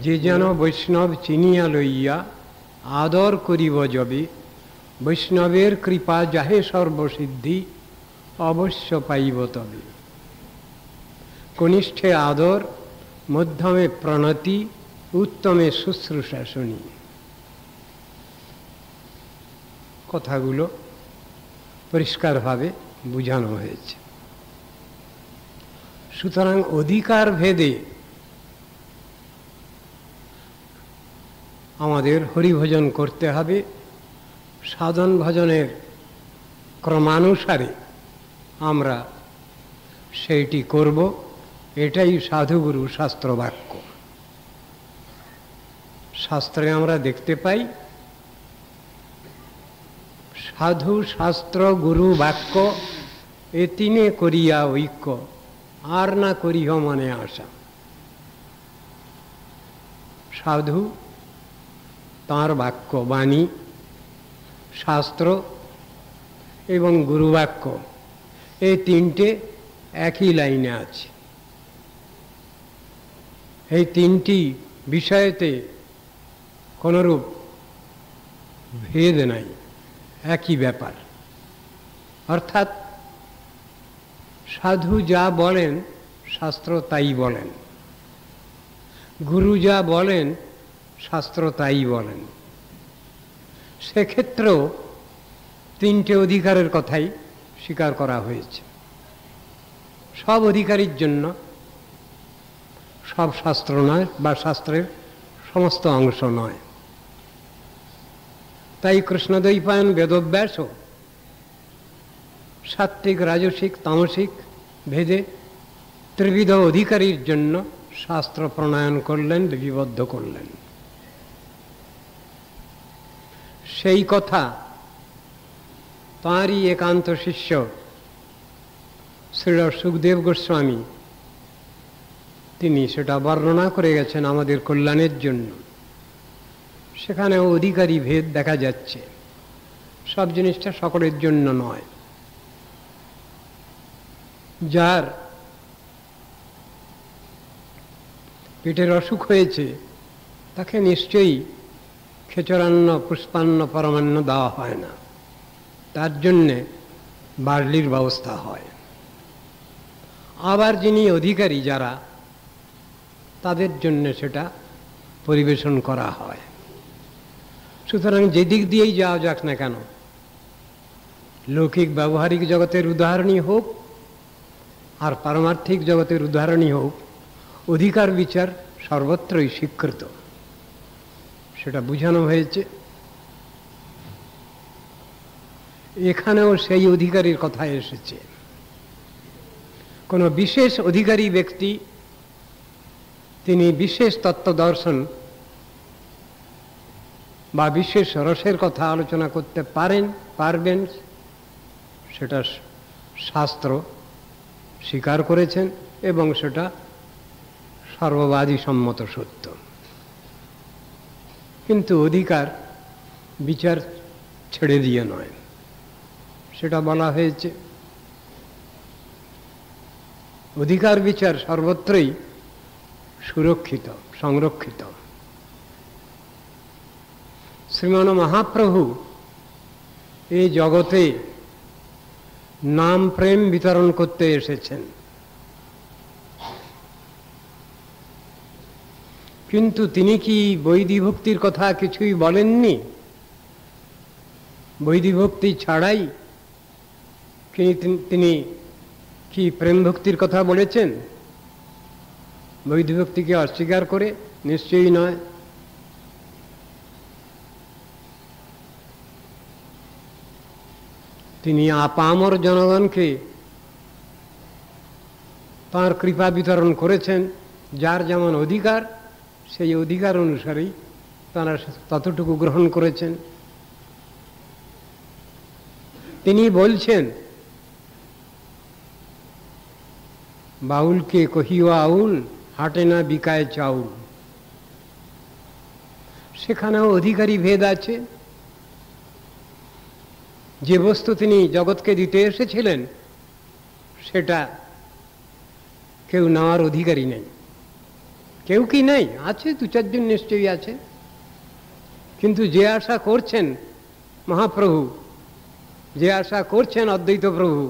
যে যেন বৈষ্ণব চিনিয়া লইয়া আদর করিব যবে, বৈষ্ণবের কৃপা যাহে সর্বসিদ্ধি অবশ্য পাইব তবে। কনিষ্ঠে আদর, মধ্যমে প্রণতি, উত্তমে শুশ্রূষা শুনি। কথাগুলো পরিষ্কারভাবে বুঝানো হয়েছে। সুতরাং অধিকার ভেদে আমাদের হরিভজন করতে হবে, সাধন ভজনের ক্রমানুসারে আমরা সেইটি করব। এটাই সাধুগুরু শাস্ত্র বাক্য। শাস্ত্রে আমরা দেখতে পাই সাধু শাস্ত্র গুরু বাক্য এ তিনে করিয়া ঐক্য, আর না করিহ মনে আশা। সাধু তাঁর বাক্য বাণী, শাস্ত্র এবং গুরুবাক্য এই তিনটে একই লাইনে আছে। এই তিনটি বিষয়েতে কোনরূপ ভেদ নাই, একই ব্যাপার। অর্থাৎ সাধু যা বলেন শাস্ত্র তাই বলেন, গুরু যা বলেন শাস্ত্র তাই বলেন। সেক্ষেত্রেও তিনটে অধিকারের কথাই স্বীকার করা হয়েছে। সব অধিকারীর জন্য সব শাস্ত্র নয়, বা শাস্ত্রের সমস্ত অংশ নয়। তাই কৃষ্ণদ্বৈপায়ন বেদব্যাসও সাত্ত্বিক, রাজসিক, তামসিক ভেদে ত্রিবিধ অধিকারীর জন্য শাস্ত্র প্রণয়ন করলেন, লিপিবদ্ধ করলেন। সেই কথা তাঁরই একান্ত শিষ্য শ্রীল সুখদেব গোস্বামী তিনি সেটা বর্ণনা করে গেছেন আমাদের কল্যাণের জন্য। সেখানেও অধিকারী ভেদ দেখা যাচ্ছে। সব জিনিসটা সকলের জন্য নয়। যার পেটের অসুখ হয়েছে তাকে নিশ্চয়ই খেচরান্ন, পুষ্পান্ন, পরমান্ন দেওয়া হয় না, তার জন্যে বার্লির ব্যবস্থা হয়। আবার যিনি অধিকারী যারা, তাদের জন্য সেটা পরিবেশন করা হয়। সুতরাং যেদিক দিয়েই যাওয়া যাক না কেন, লৌকিক ব্যবহারিক জগতের উদাহরণই হোক আর পারমার্থিক জগতের উদাহরণই হোক, অধিকার বিচার সর্বত্রই স্বীকৃত, সেটা বুঝানো হয়েছে। এখানেও সেই অধিকারীর কথা এসেছে। কোনো বিশেষ অধিকারী ব্যক্তি তিনি বিশেষ তত্ত্ব দর্শন বা বিশেষ রসের কথা আলোচনা করতে পারবেন, সেটা শাস্ত্র স্বীকার করেছেন এবং সেটা সর্ববাদী সম্মত সত্য। কিন্তু অধিকার বিচার ছেড়ে দিয়ে নয়, সেটা বলা হয়েছে। অধিকার বিচার সর্বত্রই সুরক্ষিত, সংরক্ষিত। শ্রীমান মহাপ্রভু এই জগতে নাম প্রেম বিতরণ করতে এসেছেন, কিন্তু তিনি কি বৈদিভক্তির কথা কিছুই বলেননি? বৈদিভক্তি ছাড়াই তিনি কি প্রেম ভক্তির কথা বলেছেন? বৈদিভক্তিকে অস্বীকার করে? নিশ্চয়ই নয়। তিনি আপামর জনগণকে তাঁর কৃপা বিতরণ করেছেন। যার যেমন অধিকার, সেই অধিকার অনুসারেই তাঁরা ততটুকু গ্রহণ করেছেন। তিনি বলছেন, বাউলকে কহিও আউল, হাটে না বিকায় চাউল। সেখানেও অধিকারী ভেদ আছে। যে বস্তু তিনি জগৎকে দিতে এসেছিলেন সেটা কেউ নেওয়ার অধিকারী নেই, কেউ কি নেই? আছে, দু চারজন নিশ্চয়ই আছে। কিন্তু যে আশা করছেন মহাপ্রভু, যে আশা করছেন অদ্বৈত প্রভু,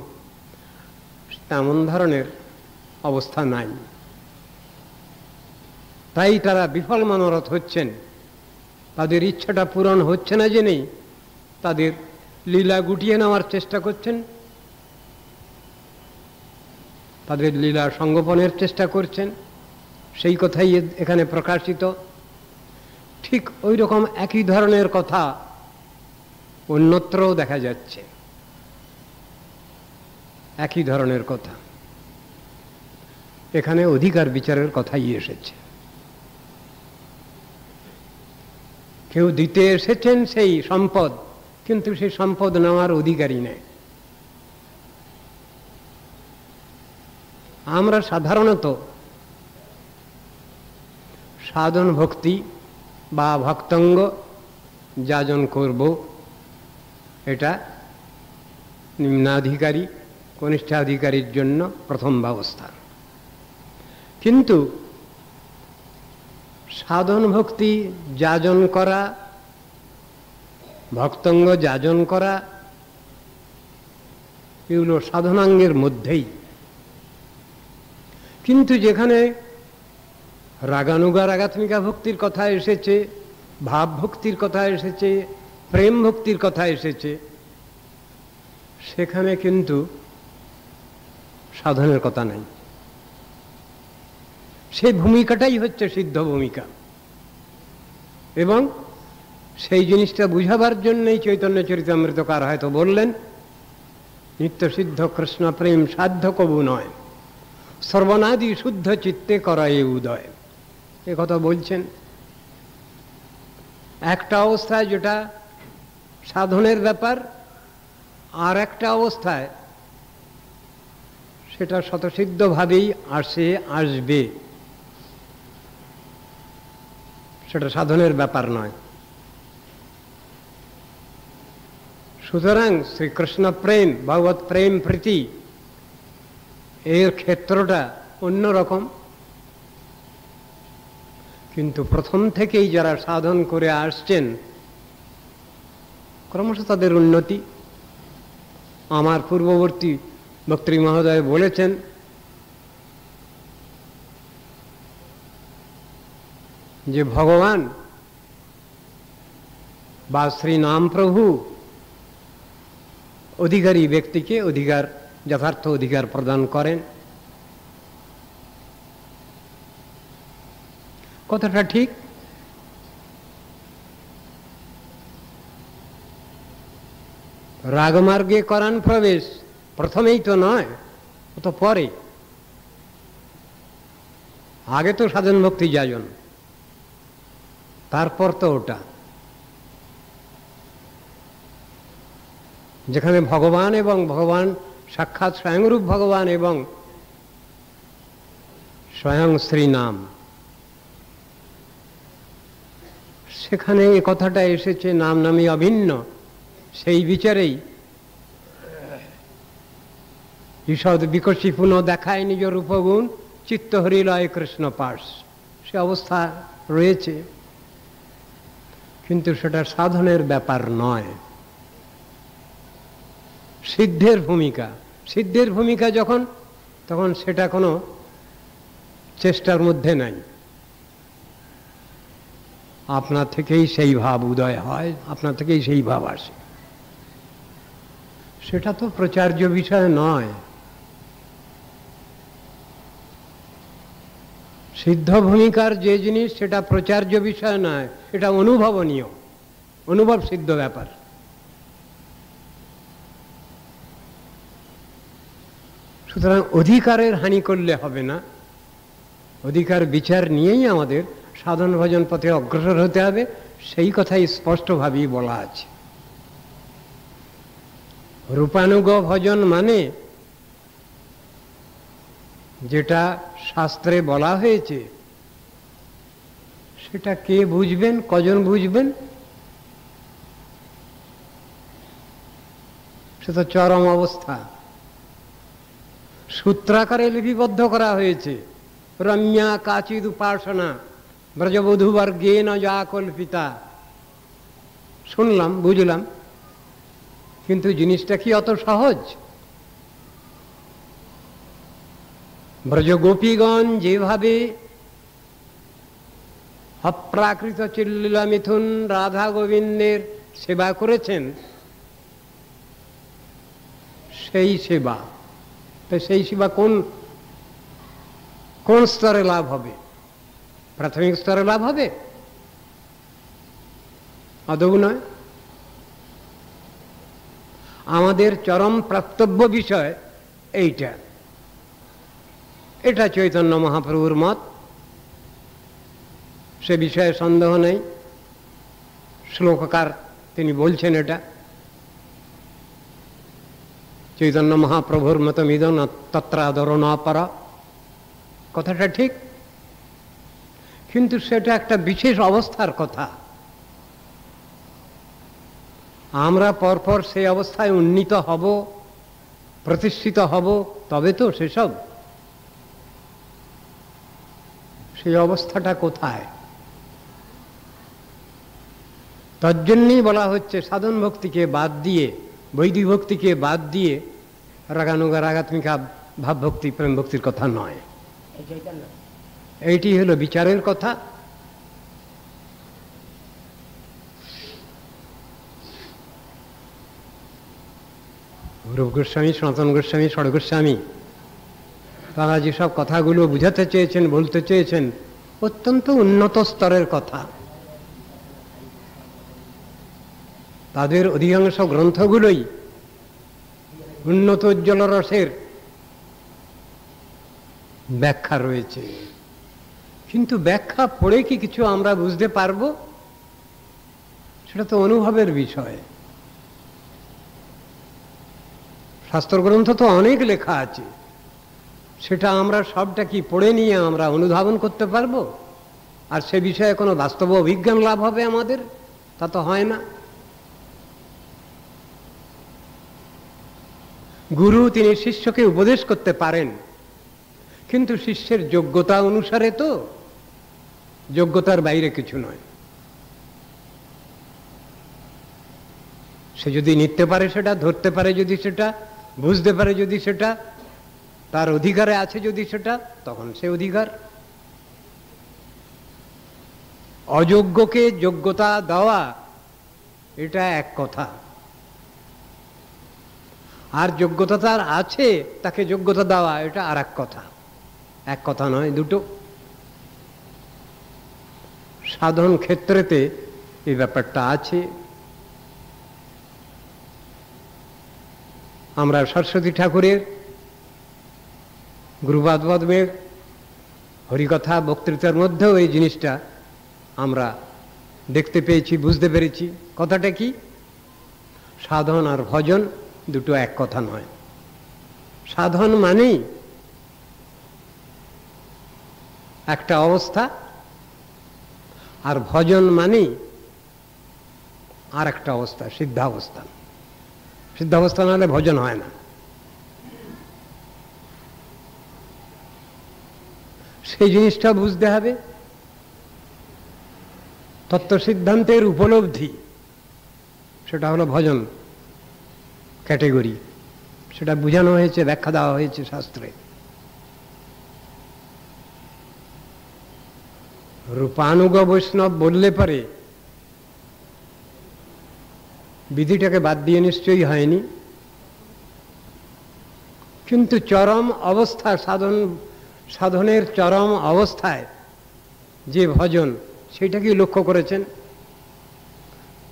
তেমন ধরনের অবস্থা নাই। তাই তারা বিফল মনোরথ হচ্ছেন। তাদের ইচ্ছাটা পূরণ হচ্ছে না জেনেই তাদের লীলা গুটিয়ে নেওয়ার চেষ্টা করছেন, তাদের লীলা সঙ্গোপনের চেষ্টা করছেন। সেই কথাই এখানে প্রকাশিত। ঠিক ওই রকম একই ধরনের কথা অন্যত্রও দেখা যাচ্ছে। একই ধরনের কথা এখানে অধিকার বিচারের কথাই এসেছে। কেউ দিতে এসেছেন সেই সম্পদ, কিন্তু সেই সম্পদ নেওয়ার অধিকারী নেই। আমরা সাধারণত সাধন ভক্তি বা ভক্তঙ্গ যাজন করব, এটা নিম্নাধিকারী কনিষ্ঠাধিকারীর জন্য প্রথম ব্যবস্থা। কিন্তু সাধন ভক্তি যাজন করা, ভক্তঙ্গ যাজন করা, এগুলো সাধনাঙ্গের মধ্যেই। কিন্তু যেখানে রাগানুগা রাগাত্মিকা ভক্তির কথা এসেছে, ভাব ভক্তির কথা এসেছে, প্রেম ভক্তির কথা এসেছে, সেখানে কিন্তু সাধনের কথা নাই। সেই ভূমিকাটাই হচ্ছে সিদ্ধ ভূমিকা। এবং সেই জিনিসটা বুঝাবার জন্যই চৈতন্য চরিতামৃতকার হয়তো বললেন, নিত্য সিদ্ধ কৃষ্ণ প্রেম সাধ্য কবু নয়, সর্বনাদি শুদ্ধ চিত্তে করায় উদয়। এ কথা বলছেন। একটা অবস্থায় যেটা সাধনের ব্যাপার, আর একটা অবস্থায় সেটা স্বতঃসিদ্ধভাবেই আসবে, সেটা সাধনের ব্যাপার নয়। সুতরাং শ্রীকৃষ্ণ প্রেম, ভগবত প্রেম প্রীতি, এর ক্ষেত্রটা অন্যরকম। কিন্তু প্রথম থেকেই যারা সাধন করে আসছেন, ক্রমশ তাদের উন্নতি। আমার পূর্ববর্তী বক্তৃ মহোদয় বলেছেন, যে ভগবান বা শ্রী নাম প্রভু অধিকারী ব্যক্তিকে অধিকার, যথার্থ অধিকার প্রদান করেন। কথাটা ঠিক। রাগমার্গে করান প্রবেশ প্রথমেই তো নয়, ও তো পরে। আগে তো সাধন ভক্তি যাজন, তারপর তো ওটা। যেখানে ভগবান এবং ভগবান সাক্ষাৎ স্বয়ংরূপ ভগবান এবং স্বয়ং শ্রী নাম, সেখানে এ কথাটা এসেছে নাম নামই অভিন্ন। সেই বিচারেই ঈষদ বিকশি পুনঃ দেখায় নিজ রূপগুণ, চিত্ত হরিলয় কৃষ্ণ পাশ, সে অবস্থা রয়েছে। কিন্তু সেটা সাধনের ব্যাপার নয়, সিদ্ধের ভূমিকা। সিদ্ধের ভূমিকা যখন, তখন সেটা কোনো চেষ্টার মধ্যে নাই। আপনা থেকেই সেই ভাব উদয় হয়, আপনা থেকেই সেই ভাব আসে। সেটা তো প্রচার্য বিষয় নয়। সিদ্ধ ভূমিকার যে জিনিস, সেটা প্রচার্য বিষয় নয়, এটা অনুভবনীয়, অনুভব সিদ্ধ ব্যাপার। সুতরাং অধিকারের হানি করলে হবে না। অধিকার বিচার নিয়েই আমাদের সাধন ভজন পথে অগ্রসর হতে হবে, সেই কথাই স্পষ্টভাবেই বলা আছে। রূপানুগ ভজন মানে যেটা শাস্ত্রে বলা হয়েছে, সেটা কে বুঝবেন, কজন বুঝবেন? সে তো চরম অবস্থা। সূত্রাকারে লিপিবদ্ধ করা হয়েছে, রম্যা কাচিদ উপাসনা ব্রজবধূবর্গেণ যা কল্পিতা। শুনলাম, বুঝলাম, কিন্তু জিনিসটা কি অত সহজ? ব্রজগোপীগণ যেভাবে অপ্রাকৃত চিল্লীলা মিথুন রাধা গোবিন্দের সেবা করেছেন, সেই সেবা, সেই সেবা কোন কোন স্তরে লাভ হবে? প্রাথমিক স্তরে লাভ হবে? আদৌ নয়। আমাদের চরম প্রাপ্তব্য বিষয় এইটা। এটা চৈতন্য মহাপ্রভুর মত, সে বিষয়ে সন্দেহ নেই। শ্লোককার তিনি বলছেন এটা, চৈতন্য মহাপ্রভুর মতমিদং তত্রাদর না পারা, কথাটা ঠিক, কিন্তু সেটা একটা বিশেষ অবস্থার কথা। আমরা পরপর সেই অবস্থায় উন্নীত হব, প্রতিষ্ঠিত হব, তবে তো সেসব। সেই অবস্থাটা কোথায়? তার জন্যই বলা হচ্ছে সাধন ভক্তিকে বাদ দিয়ে, বৈদিক ভক্তিকে বাদ দিয়ে রাগানুগা রাগাত্মিকা ভাবভক্তি প্রেম ভক্তির কথা নয়। এইটি হলো বিচারের কথা। রূপ গোস্বামী, সনাতন গোস্বামী, ষড় গোস্বামী তারা যেসব কথাগুলো বুঝাতে চেয়েছেন, বলতে চেয়েছেন, অত্যন্ত উন্নত স্তরের কথা। তাদের অধিকাংশ গ্রন্থগুলোই উন্নত উজ্জ্বল রসের ব্যাখ্যা রয়েছে, কিন্তু ব্যাখ্যা পড়ে কি কিছু আমরা বুঝতে পারব? সেটা তো অনুভবের বিষয়। শাস্ত্রগ্রন্থ তো অনেক লেখা আছে, সেটা আমরা সবটা কি পড়ে নিয়ে আমরা অনুধাবন করতে পারবো? আর সে বিষয়ে কোনো বাস্তব অভিজ্ঞান লাভ হবে আমাদের? তা তো হয় না। গুরু তিনি শিষ্যকে উপদেশ করতে পারেন, কিন্তু শিষ্যের যোগ্যতা অনুসারে, তো যোগ্যতার বাইরে কিছু নয়। সে যদি নিতে পারে সেটা, ধরতে পারে যদি সেটা, বুঝতে পারে যদি সেটা, তার অধিকারে আছে যদি সেটা, তখন সে অধিকার। অযোগ্যকে যোগ্যতা দেওয়া এটা এক কথা, আর যোগ্যতা তার আছে তাকে যোগ্যতা দেওয়া এটা আর এক কথা। এক কথা নয়, দুটো। সাধন ক্ষেত্রেতে এই ব্যাপারটা আছে। আমরা সরস্বতী ঠাকুরের গুরুপাদ পদ্মের হরিকথা বক্তৃতার মধ্যেও এই জিনিসটা আমরা দেখতে পেয়েছি, বুঝতে পেরেছি। কথাটা কি? সাধন আর ভজন দুটো এক কথা নয়। সাধন মানেই একটা অবস্থা, আর ভজন মানেই আর একটা অবস্থা, সিদ্ধাবস্থা। সিদ্ধাবস্থা না হলে ভজন হয় না। সেই জিনিসটা বুঝতে হবে। তত্ত্ব সিদ্ধান্তের উপলব্ধি, সেটা হলো ভজন ক্যাটেগরি। সেটা বোঝানো হয়েছে, ব্যাখ্যা দেওয়া হয়েছে শাস্ত্রে। রূপানুগ বৈষ্ণব বললে পরে বিধিটাকে বাদ দিয়ে নিশ্চয়ই হয়নি, কিন্তু চরম অবস্থা, সাধনের চরম অবস্থায় যে ভজন, সেটাকে লক্ষ্য করেছেন।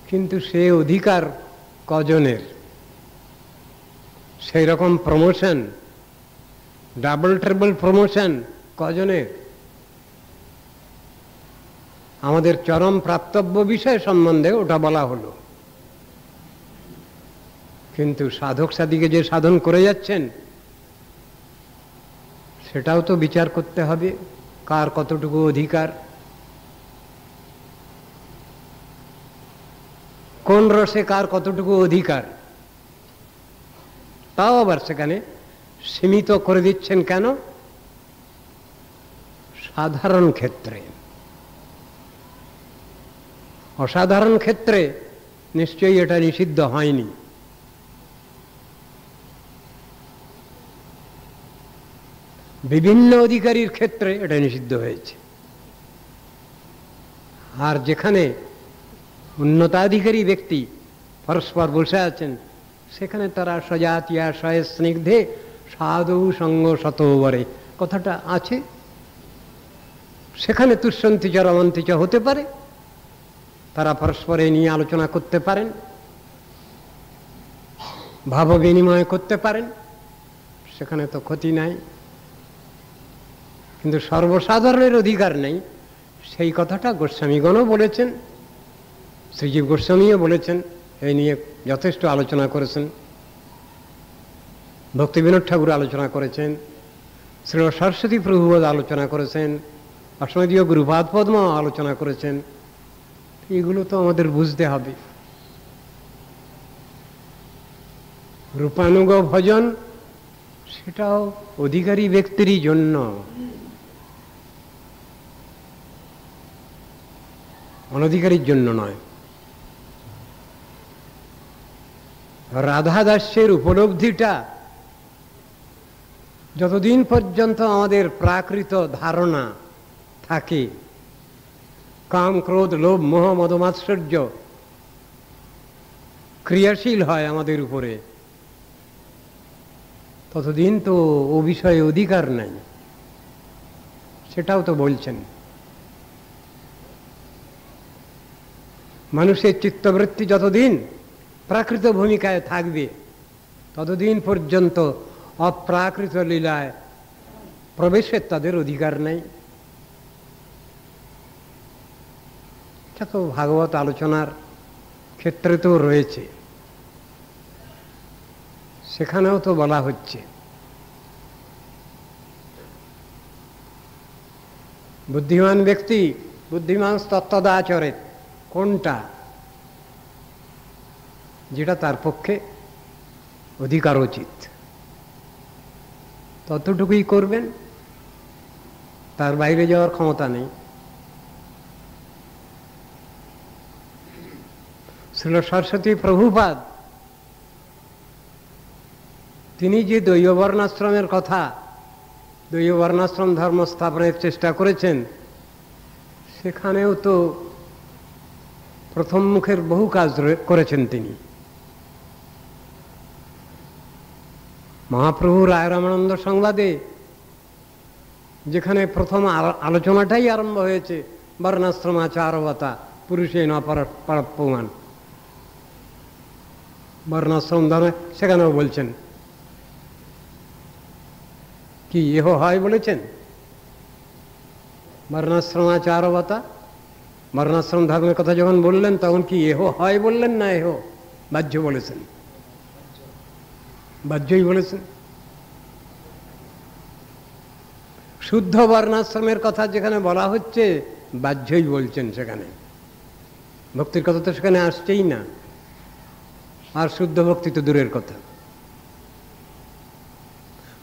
কিন্তু সে অধিকার কজনের? সেই রকম প্রমোশন, ডাবল ট্রিপল প্রমোশন কজনের? আমাদের চরম প্রাপ্তব্য বিষয় সম্বন্ধে ওটা বলা হলো, কিন্তু সাধক সাধীকে যে সাধন করে যাচ্ছেন সেটাও তো বিচার করতে হবে, কার কতটুকু অধিকার, কোন রসে কার কতটুকু অধিকার। তাও আবার সেখানে সীমিত করে দিচ্ছেন কেন? সাধারণ ক্ষেত্রে। অসাধারণ ক্ষেত্রে নিশ্চয়ই এটা নিষিদ্ধ হয়নি। বিভিন্ন অধিকারীর ক্ষেত্রে এটা নিষিদ্ধ হয়েছে। আর যেখানে উন্নতাধিকারী ব্যক্তি পরস্পর বসে আছেন, সেখানে তারা সজাতিয়া সয়ে স্নিগ্ধে সাধু সঙ্গ শতবরে কথাটা আছে। সেখানে তুষ্যন্তি চ রমন্তি চ হতে পারে, তারা পরস্পরে নিয়ে আলোচনা করতে পারেন, ভাব বিনিময় করতে পারেন, সেখানে তো ক্ষতি নাই। কিন্তু সর্বসাধারণের অধিকার নেই, সেই কথাটা গোস্বামীগণও বলেছেন, শ্রীজীব গোস্বামীও বলেছেন, এই নিয়ে যথেষ্ট আলোচনা করেছেন। ভক্তিবিনোদ ঠাকুর আলোচনা করেছেন, শ্রী সরস্বতী প্রভুবোধ আলোচনা করেছেন, অসমদীয় গুরুপাদ পদ্ম আলোচনা করেছেন। এগুলো তো আমাদের বুঝতে হবে। রূপানুগ ভজন সেটাও অধিকারী ব্যক্তিরই জন্য, অনধিকারীর জন্য নয়। রাধা দাস্যের উপলব্ধিটা যতদিন পর্যন্ত আমাদের প্রাকৃত ধারণা থাকে, কাম ক্রোধ লোভ মোহ মদমাৎসর্য ক্রিয়াশীল হয় আমাদের উপরে, ততদিন তো ও বিষয়ে অধিকার নাই। সেটাও তো বলছেন। মানুষের চিত্তবৃত্তি যতদিন প্রাকৃত ভূমিকায় থাকবে, ততদিন পর্যন্ত অপ্রাকৃত লীলায় প্রবেশের তাদের অধিকার নেই। এটা তো ভাগবত আলোচনার ক্ষেত্রে তো রয়েছে, সেখানেও তো বলা হচ্ছে বুদ্ধিমান ব্যক্তি বুদ্ধিমান তত্ত্বদাচরে, কোনটা যেটা তার পক্ষে অধিকারোচিত ততটুকুই করবেন, তার বাইরে যাওয়ার ক্ষমতা নেই। শ্রীল সরস্বতী প্রভুপাদ তিনি যে দ্বৈত বর্ণাশ্রমের কথা, দ্বৈত বর্ণাশ্রম ধর্ম স্থাপনের চেষ্টা করেছেন, সেখানেও তো প্রথম মুখের বহু কাজ করেছেন তিনি। মহাপ্রভু রায় রামানন্দ সংবাদে যেখানে প্রথম আলোচনাটাই আরম্ভ হয়েছে বর্ণাশ্রমাচারবতা পুরুষে ন পরপ্রমাণ, বর্ণাশ্রম ধর্মে, সেখানেও বলছেন কি এহ হয় বলেছেন বর্ণাশ্রমাচারবতা। বর্ণাশ্রম ধর্মের কথা যখন বললেন তখন কি এহ হয় বললেন না এহ বাহ্য বলেছেন? বাহ্যই বলেছেন। শুদ্ধ বর্ণাশ্রমের কথা যেখানে বলা হচ্ছে বাহ্যই বলছেন, সেখানে ভক্তির কথা তো সেখানে আসছেই না, আর শুদ্ধ ভক্তি তো দূরের কথা।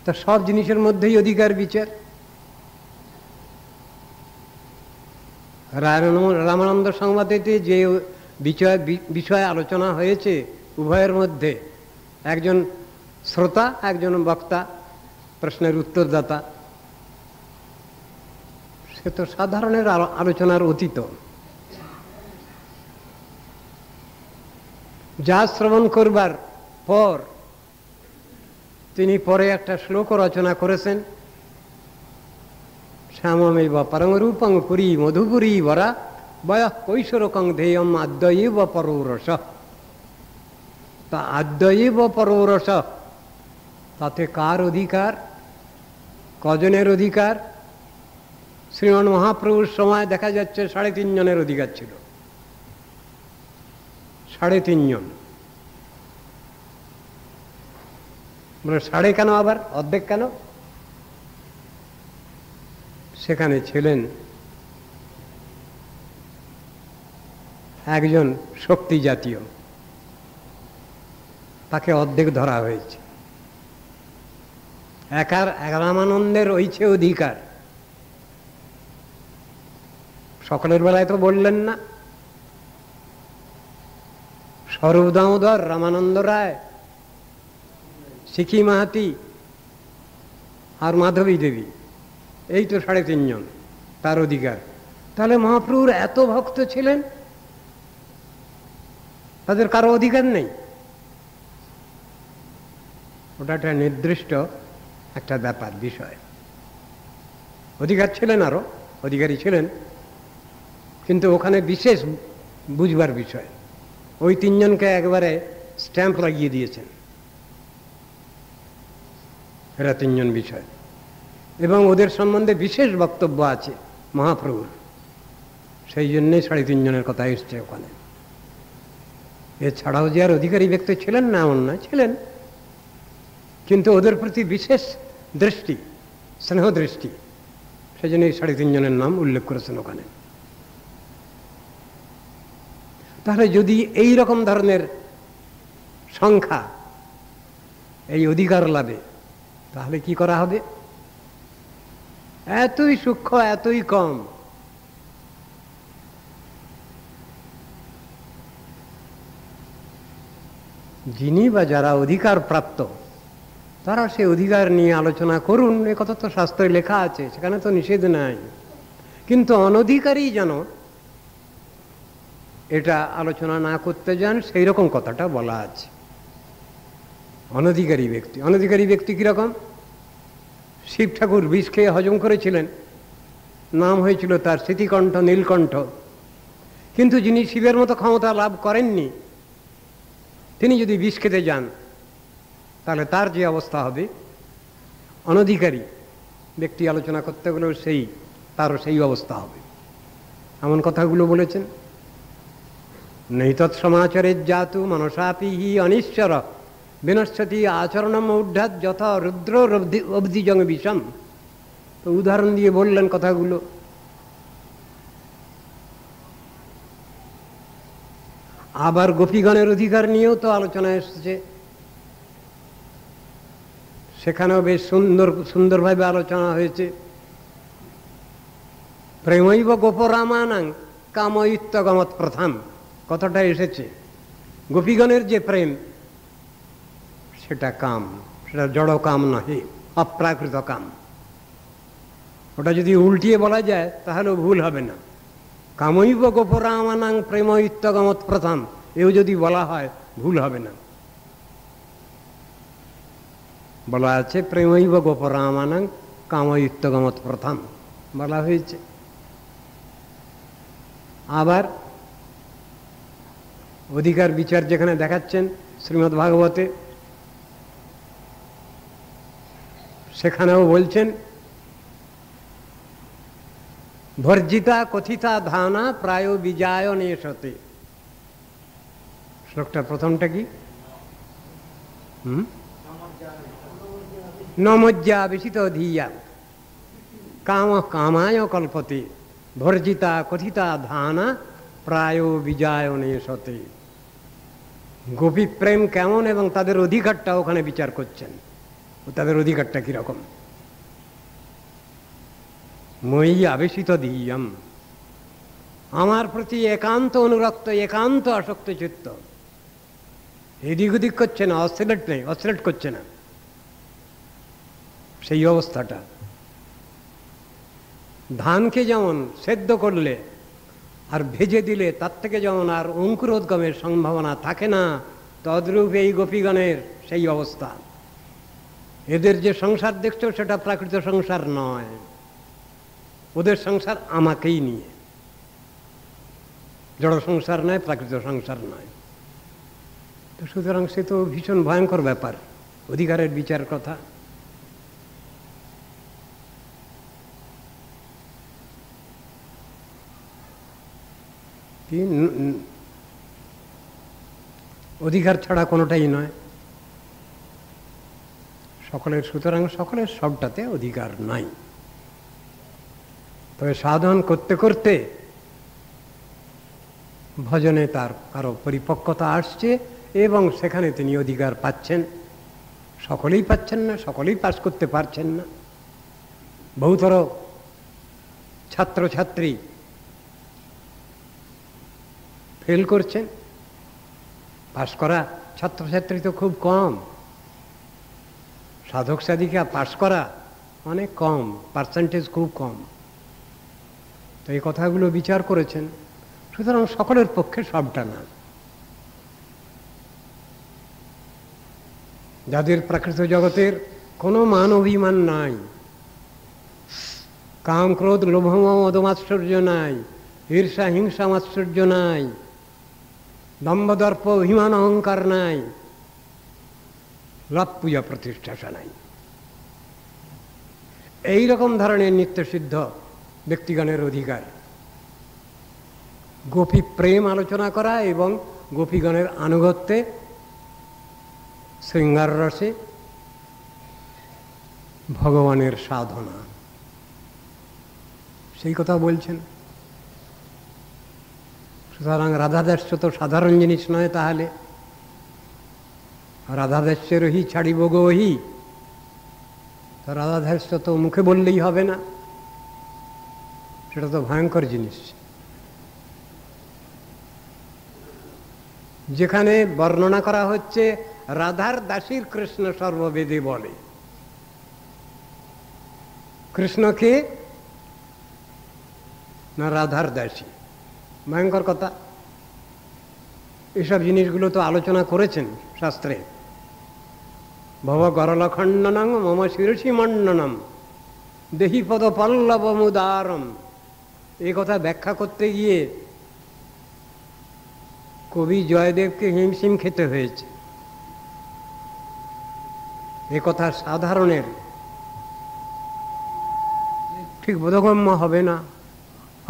তা সব জিনিসের মধ্যেই অধিকার বিচার। রামানন্দ সংবাদেতে যে বিষয় আলোচনা হয়েছে উভয়ের মধ্যে, একজন শ্রোতা একজন বক্তা, প্রশ্নের উত্তরদাতা, সে তো সাধারণের আলোচনার অতীত। যা শ্রবণ করবার পর তিনি পরে একটা শ্লোক রচনা করেছেন, শ্যামমেব পরং রূপং পুরী মধুপুরী বরা বয়ঃ কৈশোরকং ধেয়ম আদ্যৈব পরৌরস। তা আদ্যৈব পরৌরস, তাতে কার অধিকার, কজনের অধিকার? শ্রীমান মহাপ্রভুর সময় দেখা যাচ্ছে 3.5 জনের অধিকার ছিল, 3.5 জন। বলে সাড়ে কেন, আবার অর্ধেক কেন? সেখানে ছিলেন একজন শক্তি জাতীয়, তাকে অর্ধেক ধরা হয়েছে। রামানন্দের হয়েছে অধিকার, সকলের বেলায় তো বললেন না। স্বরূপ দামোদর, রামানন্দ রায়, সিকি মাহাতি আর মাধবী দেবী, এই তো 3.5 জন তার অধিকার। তাহলে মহাপ্রভুর এত ভক্ত ছিলেন, তাদের কারো অধিকার নেই? ওটা একটা নির্দিষ্ট একটা ব্যাপার, বিষয়। অধিকার ছিলেন, আরো অধিকারী ছিলেন, কিন্তু ওখানে বিশেষ বুঝবার বিষয়। ওই 3 জনকে একবারে স্ট্যাম্প লাগিয়ে দিয়েছেন, এরা 3 জন বিষয়, এবং ওদের সম্বন্ধে বিশেষ বক্তব্য আছে মহাপ্রভুর। সেই জন্যে 3.5 জনের কথা এসছে ওখানে। এছাড়াও যে আর অধিকারী ব্যক্তি ছিলেন না এমন না, ছিলেন, কিন্তু ওদের প্রতি বিশেষ দৃষ্টি, স্নেহ দৃষ্টি, সেই জন্য এই 3.5 জনের নাম উল্লেখ করেছেন ওখানে। তাহলে যদি এই রকম ধরনের সংখ্যা এই অধিকার লাভে, তাহলে কি করা হবে? এতই সূক্ষ্ম, এতই কম। যিনি বা যারা অধিকার প্রাপ্ত, তারা সে অধিকার নিয়ে আলোচনা করুন, এ কথা তো শাস্ত্রে লেখা আছে, সেখানে তো নিষেধ নাই। কিন্তু অনধিকারী যেন এটা আলোচনা না করতে যান, সেই রকম কথাটা বলা আছে। অনধিকারী ব্যক্তি, অনধিকারী ব্যক্তি কিরকম? শিব ঠাকুর বিষ খেয়ে হজম করেছিলেন, নাম হয়েছিল তার স্মৃতিকণ্ঠ, নীলকণ্ঠ। কিন্তু যিনি শিবের মতো ক্ষমতা লাভ করেননি, তিনি যদি বিষ খেতে যান, তাহলে তার যে অবস্থা হবে, অনধিকারী ব্যক্তি আলোচনা করতে গেলেও তারও সেই অবস্থা হবে। এমন কথাগুলো বলেছেন। নৈতৎ সমাচারের জাতু মনসাপি হি অনিশ্বর বিনশ্বতি আচরণম উদ্ধাত যথা রুদ্র অবধিজং বিষম। তো উদাহরণ দিয়ে বললেন কথাগুলো। আবার গোপীগণের অধিকার নিয়েও তো আলোচনা এসেছে, সেখানেও বেশ সুন্দরভাবে আলোচনা হয়েছে। প্রেমৈব গোপরামানাং কাময়িত্বগমত প্রথম কথাটা এসেছে। গোপীগণের যে প্রেম, সেটা কাম, সেটা জড় কাম নহে, অপ্রাকৃত কাম। ওটা যদি উল্টিয়ে বলা যায় তাহলেও ভুল হবে না। কামৈব গোপরামানাং প্রেময়িত্বগমত প্রথম, এও যদি বলা হয় ভুল হবে না। বলা আছে প্রেমৈব গোপরামানাং কাময়িত্বগমত প্রথম বলা হয়েছে। আবার অধিকার বিচার যেখানে দেখাচ্ছেন শ্রীমদ্ ভাগবতে, সেখানেও বলছেন ভর্জিতা কথিতা ধানা প্রায় বিজয় নেশতে। শ্লোকটা প্রথমটা কি? নমজ্জা বিশিত ধিয়া কাম কামায় কল্পতে ভর্জিতা কথিতা ধানা প্রায় বিজয় নেশতে। গোপী প্রেম কেমন এবং তাদের অধিকারটা ওখানে বিচার করছেন। তাদের অধিকারটা কিরকম? মই আবেশিত ধিয়ম, আমার প্রতি একান্ত অনুরক্ত, একান্ত আসক্ত চিত্ত। এদিক ওদিক করছে না, অসিলেট করছে না, সেই অবস্থাটা। ধানকে যেমন সেদ্ধ করলে আর ভেজে দিলে তার থেকে যেমন আর অঙ্কুরোদ্গমের সম্ভাবনা থাকে না, তদ্রূপ এই গোপীগণের সেই অবস্থা। এদের যে সংসার দেখছো সেটা প্রাকৃত সংসার নয়, ওদের সংসার আমাকেই নিয়ে, জড় সংসার নয়, প্রাকৃত সংসার নয়। তো সুতরাং সে তো ভীষণ ভয়ঙ্কর ব্যাপার, অধিকারের বিচার কথা। অধিকার ছাড়া কোনোটাই নয় সকলের। সুতরাং সকলের সবটাতে অধিকার নাই। তবে সাধন করতে করতে ভজনে তার আরো পরিপক্কতা আসছে এবং সেখানে তিনি অধিকার পাচ্ছেন। সকলেই পাচ্ছেন না, সকলেই পাস করতে পারছেন না। বহুতর ছাত্রছাত্রী ফেল করছেন। পাশ করা ছাত্রছাত্রী তো খুব কম, সাধক সাধিকা পাশ করা অনেক কম, পার্সেন্টেজ খুব কম। তো এই কথাগুলো বিচার করেছেন। সুতরাং সকলের পক্ষে সবটা না। যাদের প্রাকৃত জগতের কোনো মান অভিমান নাই, কাম ক্রোধ লোভ মদ মাৎসর্য নাই, ঈর্ষা হিংসা মাৎসর্য নাই, দম্ভ দর্প অভিমান অহংকার নাই, লাভ পূজা প্রতিষ্ঠা নাই, এইরকম ধরনের নিত্যসিদ্ধ ব্যক্তিগণের অধিকার গোপী প্রেম আলোচনা করা এবং গোপীগণের আনুগত্যে শৃঙ্গার রসে ভগবানের সাধনা, সেই কথা বলছেন। সুতরাং রাধাদাস্য তো সাধারণ জিনিস নয়। তাহলে রাধাদাস্যের হি ছাড়িব গোহি, তো রাধাদাস্য তো মুখে বললেই হবে না, সেটা তো ভয়ঙ্কর জিনিস। যেখানে বর্ণনা করা হচ্ছে রাধার দাসীর কৃষ্ণ সর্ববেদে বলে, কৃষ্ণকে না রাধার দাসী, ভয়ঙ্কর কথা। এসব জিনিসগুলো তো আলোচনা করেছেন শাস্ত্রে। ভব গরলখণ্ডনং মম শিরসি মণ্ডনম দেহি পদ পল্লবমুদারম, এই কথা ব্যাখ্যা করতে গিয়ে কবি জয়দেবকে হিমশিম খেতে হয়েছে। এ কথা সাধারণের ঠিক বোধগম্য হবে না,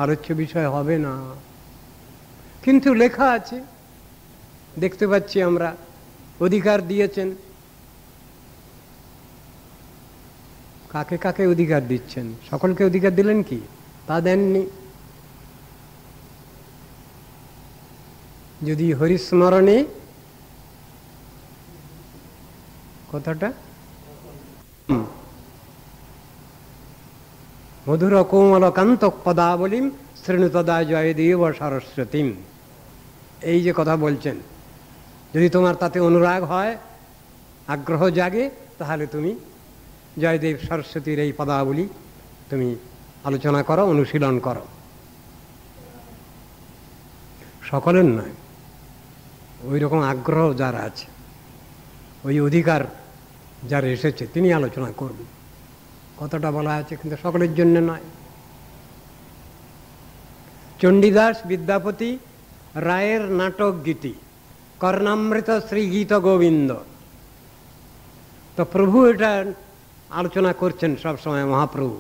আলোচ্য বিষয় হবে না, কিন্তু লেখা আছে, দেখতে পাচ্ছি আমরা। অধিকার দিয়েছেন, কাকে কাকে অধিকার দিচ্ছেন? সকলকে অধিকার দিলেন কি? তা দেননি। যদি হরিস্মরণে কথাটা মধুর কোমল কান্ত পদাবলীম শ্রেণুতদা জয়দেব সরস্বতীম, এই যে কথা বলছেন, যদি তোমার তাতে অনুরাগ হয়, আগ্রহ জাগে, তাহলে তুমি জয়দেব সরস্বতীর এই পদাবলী তুমি আলোচনা করো, অনুশীলন করো। সকলের নয়, ওই রকম আগ্রহ যার আছে, ওই অধিকার যার এসেছে, তিনি আলোচনা করবেন। কতটা বলা আছে, কিন্তু সকলের জন্য নয়। চণ্ডীদাস বিদ্যাপতি রায়ের নাটক গীতি কর্ণামৃত শ্রীগীত গোবিন্দ, তো প্রভু এটা আলোচনা করছেন সব সময়। মহাপ্রভু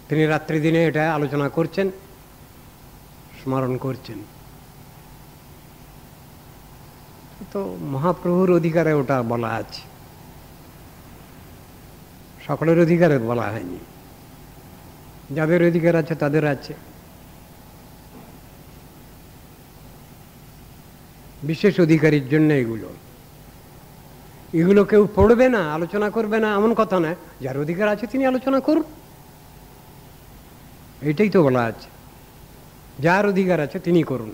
তিনি রাত্রি দিনে এটা আলোচনা করছেন, স্মরণ করছেন। তো মহাপ্রভুর অধিকারে ওটা বলা আছে, সকলের অধিকারে বলা হয়নি। যাদের অধিকার আছে তাদের আছে। বিশেষ অধিকারীর জন্য এগুলো এগুলো কেউ পড়বে না, আলোচনা করবে না, এমন কথা নয়। যার অধিকার আছে তিনি আলোচনা করুন, এইটাই তো বলা আছে। যার অধিকার আছে তিনি করুন।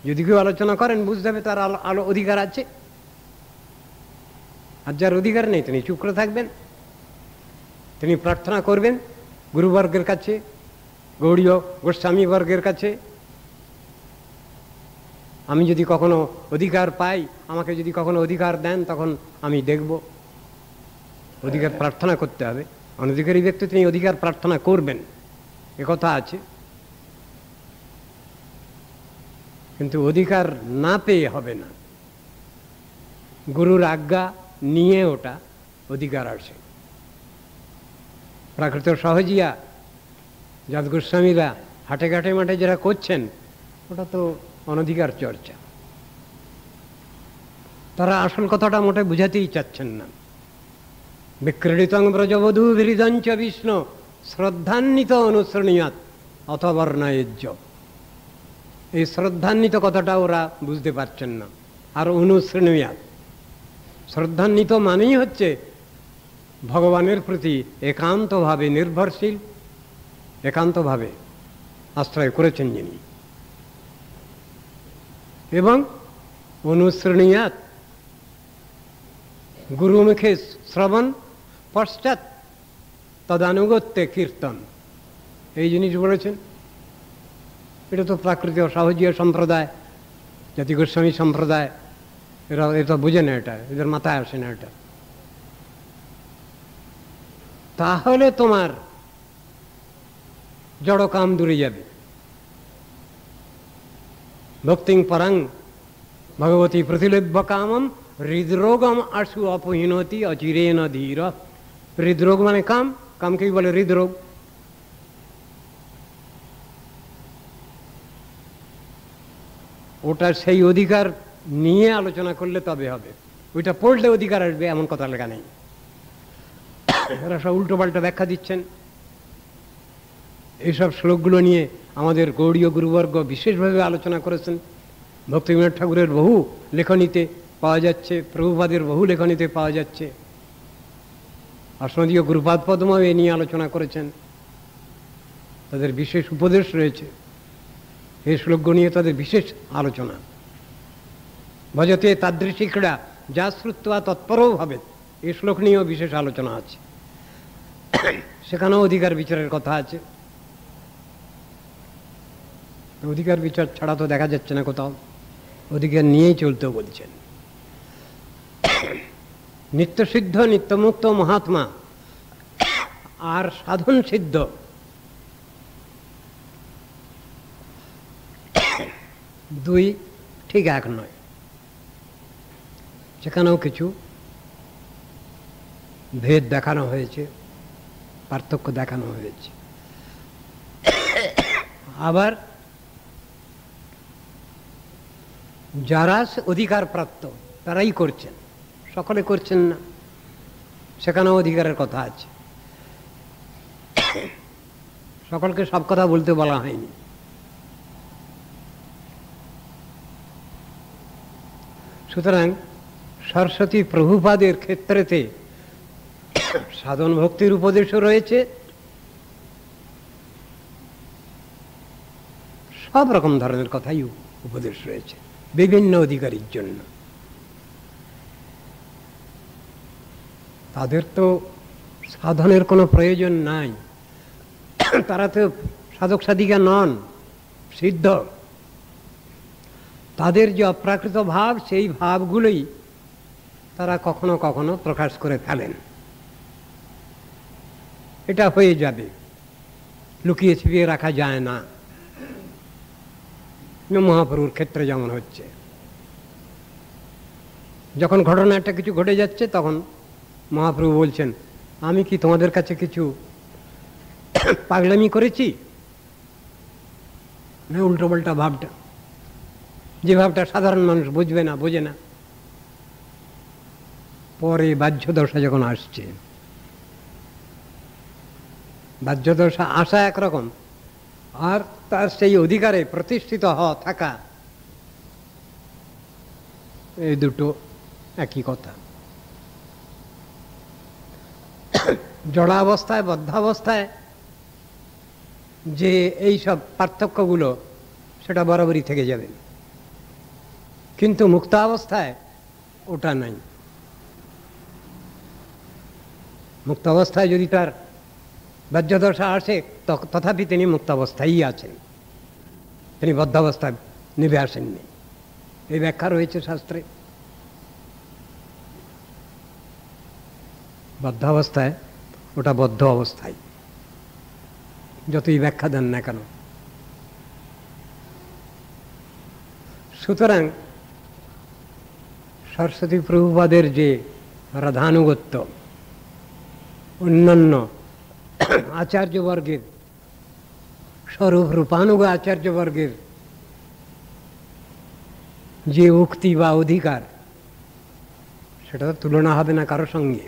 যদি কেউ আলোচনা করেন, বুঝতে হবে তার অধিকার আছে। আর যার অধিকার নেই তিনি চুপ করে থাকবেন। তিনি প্রার্থনা করবেন গুরুবর্গের কাছে, গৌড়ীয় গোস্বামী বর্গের কাছে, আমি যদি কখনো অধিকার পাই, আমাকে যদি কখনো অধিকার দেন, তখন আমি দেখব। অধিকার প্রার্থনা করতে হবে। অনধিকারী ব্যক্তি তিনি অধিকার প্রার্থনা করবেন, একথা আছে। কিন্তু অধিকার না পেয়ে হবে না, গুরুর আজ্ঞা নিয়ে ওটা অধিকার আসে। প্রাকৃত সহজিয়া যাদ গোস্বামীরা হাটে ঘাটে মাঠে যারা করছেন, ওটা তো অনধিকার চর্চা। তারা আসল কথাটা মোটে বুঝাতেই চাচ্ছেন না। বিক্রীড়িতং ব্রজবধূ বিরিদঞ্চ বিষ্ণু শ্রদ্ধান্বিত অনুশ্রণীয়াত অথবর্ণায়জ্য, এই শ্রদ্ধান্বিত কথাটা ওরা বুঝতে পারছেন না। আর অনুশ্রণীয়াত, শ্রদ্ধান্বিত মানেই হচ্ছে ভগবানের প্রতি একান্তভাবে নির্ভরশীল, একান্তভাবে আশ্রয় করেছেন যিনি। এবং অনুশ্রেণীয়াত, গুরুমুখে শ্রবণ, পশ্চাৎ তদানুগত্যে কীর্তন, এই জিনিস বলেছেন। এটা তো প্রাকৃতিক সাহজীয় সম্প্রদায়, জাতি গোস্বামী সম্প্রদায়, এটা বুঝে না, এটা এদের মাথায় আসে না এটা। তাহলে তোমার জড়কাম দূরে যাবে। ভক্তিং পরাং ভগবতী প্রতিলভ্য কামম হৃদরোগম আশু অপহীনতি অচিরেন ধীর। হৃদরোগ মানে কাম, কামকেই বলে হৃদরোগ। ওটা সেই অধিকার নিয়ে আলোচনা করলে তবে হবে, ওইটা পড়লে অধিকার আসবে এমন কথা লেখা নেই। এরা সব উল্টো পাল্টা ব্যাখ্যা দিচ্ছেন। এইসব শ্লোকগুলো নিয়ে আমাদের গৌড়ীয় গুরুবর্গ বিশেষভাবে আলোচনা করেছেন। ভক্তিবিনোদ ঠাকুরের বহু লেখনীতে পাওয়া যাচ্ছে, প্রভুপাদের বহু লেখনীতে পাওয়া যাচ্ছে। আসনদীয় গুরুপাদ পদ্মও এ নিয়ে আলোচনা করেছেন, তাদের বিশেষ উপদেশ রয়েছে। এই শ্লোকগুলো নিয়ে তাদের বিশেষ আলোচনা। ভজতে তাদৃশী ক্রীড়া যা শ্রুত্বা তৎপরও ভাবে, এই শ্লোক নিয়েও বিশেষ আলোচনা আছে। সেখানেও অধিকার বিচারের কথা আছে। অধিকার বিচার ছাড়া তো দেখা যাচ্ছে না কোথাও, অধিকার নিয়েই চলতেও বলছেন। নিত্যসিদ্ধ নিত্যমুক্ত মহাত্মা আর সাধন সিদ্ধ দুই ঠিক এক নয়। সেখানেও কিছু ভেদ দেখানো হয়েছে, পার্থক্য দেখানো হয়েছে। আবার যারা অধিকার প্রাপ্ত তারাই করছেন, সকলে করছেন না, সেখানেও অধিকারের কথা আছে। সকলকে সব কথা বলতে বলা হয়নি। সুতরাং সরস্বতী প্রভুপাদের ক্ষেত্রেতে সাধন ভক্তির উপদেশও রয়েছে, সব রকম ধরনের কথাই উপদেশ রয়েছে বিভিন্ন অধিকারীর জন্য। তাদের তো সাধনের কোনো প্রয়োজন নাই, তারা তো সাধক সাধিকা নন, সিদ্ধ। তাদের যে অপ্রাকৃত ভাব, সেই ভাবগুলোই তারা কখনো কখনো প্রকাশ করে ফেলেন। এটা হয়ে যাবে, লুকিয়ে ছিপিয়ে রাখা যায় না। মহাপ্রভুর ক্ষেত্রে যেমন হচ্ছে, যখন ঘটনাটা কিছু ঘটে যাচ্ছে তখন মহাপ্রভু বলছেন, আমি কি তোমাদের কাছে কিছু পাগলামি করেছি? উল্টো পাল্টা ভাবটা, যে ভাবটা সাধারণ মানুষ বুঝবে না, বোঝে না। পরে বাহ্য দশা যখন আসছে, বাহ্য দশা আসা একরকম, আর তার সেই অধিকারে প্রতিষ্ঠিত হওয়া থাকা, এই দুটো একই কথা। জড়াবস্থায়, বদ্ধাবস্থায় যে এই সব পার্থক্যগুলো, সেটা বরাবরই থেকে যাবে, কিন্তু মুক্তাবস্থায় ওটা নাই। মুক্তাবস্থায় যদি তার বাহ্যদশা আসে, তথাপি তিনি মুক্তাবস্থায়ই আছেন, তিনি বদ্ধাবস্থায় নেমে আসেননি। এই ব্যাখ্যা রয়েছে শাস্ত্রে। বদ্ধাবস্থায় ওটা বদ্ধ অবস্থায়, যতই ব্যাখ্যা দেন না কেন। সুতরাং সরস্বতী প্রভুপাদের যে রাধানুগত্য, অন্যান্য আচার্যবর্গের, স্বরূপ রূপানুগ আচার্যবর্গের যে উক্তি বা অধিকার, সেটা তুলনা হবে না কারো সঙ্গে।